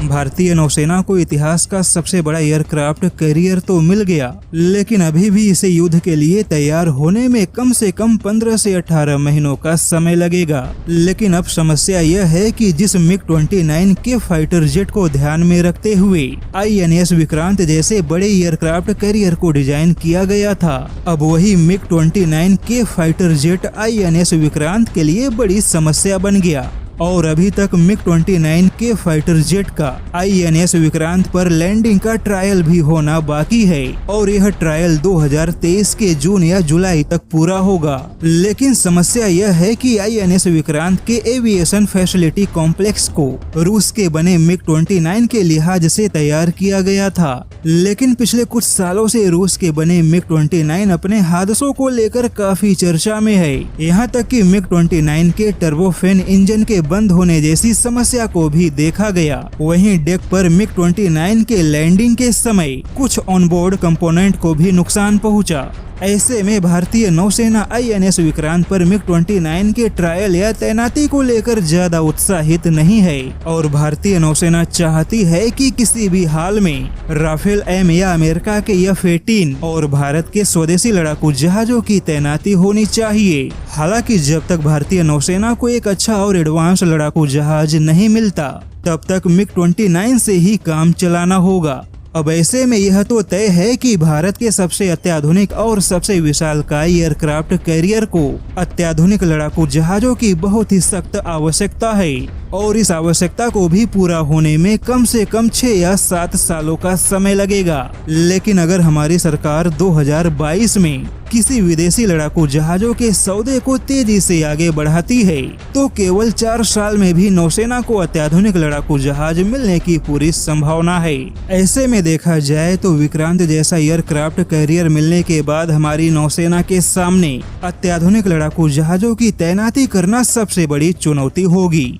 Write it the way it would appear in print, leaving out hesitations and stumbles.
भारतीय नौसेना को इतिहास का सबसे बड़ा एयरक्राफ्ट कैरियर तो मिल गया, लेकिन अभी भी इसे युद्ध के लिए तैयार होने में कम से कम 15 से 18 महीनों का समय लगेगा। लेकिन अब समस्या यह है कि जिस MiG-29 के फाइटर जेट को ध्यान में रखते हुए INS विक्रांत जैसे बड़े एयरक्राफ्ट कैरियर को डिजाइन किया गया था, अब वही MiG-29 के फाइटर जेट INS विक्रांत के लिए बड़ी समस्या बन गया। और अभी तक MiG-29 के फाइटर जेट का INS विक्रांत पर लैंडिंग का ट्रायल भी होना बाकी है और यह ट्रायल 2023 के जून या जुलाई तक पूरा होगा। लेकिन समस्या यह है कि INS विक्रांत के एविएशन फैसिलिटी कॉम्प्लेक्स को रूस के बने MiG-29 के लिहाज से तैयार किया गया था, लेकिन पिछले कुछ सालों से रूस के बने MiG-29 अपने हादसों को लेकर काफी चर्चा में है। यहाँ तक कि MiG-29 के टर्बोफेन इंजन के बंद होने जैसी समस्या को भी देखा गया। वहीं डेक पर MiG-29 के लैंडिंग के समय कुछ ऑनबोर्ड कंपोनेंट को भी नुकसान पहुंचा। ऐसे में भारतीय नौसेना INS विक्रांत पर MiG-29 के ट्रायल या तैनाती को लेकर ज्यादा उत्साहित नहीं है और भारतीय नौसेना चाहती है कि किसी भी हाल में राफेल M या अमेरिका के F-18 और भारत के स्वदेशी लड़ाकू जहाजों की तैनाती होनी चाहिए। हालांकि जब तक भारतीय नौसेना को एक अच्छा और एडवांस लड़ाकू जहाज नहीं मिलता, तब तक MiG-29 से ही काम चलाना होगा। अब ऐसे में यह तो तय है कि भारत के सबसे अत्याधुनिक और सबसे विशालकाय एयरक्राफ्ट कैरियर को अत्याधुनिक लड़ाकू जहाजों की बहुत ही सख्त आवश्यकता है और इस आवश्यकता को भी पूरा होने में कम से कम 6 या 7 सालों का समय लगेगा। लेकिन अगर हमारी सरकार 2022 में किसी विदेशी लड़ाकू जहाजों के सौदे को तेजी से आगे बढ़ाती है, तो केवल 4 साल में भी नौसेना को अत्याधुनिक लड़ाकू जहाज मिलने की पूरी संभावना है। ऐसे में देखा जाए तो विक्रांत जैसा एयरक्राफ्ट कैरियर मिलने के बाद हमारी नौसेना के सामने अत्याधुनिक लड़ाकू जहाजों की तैनाती करना सबसे बड़ी चुनौती होगी।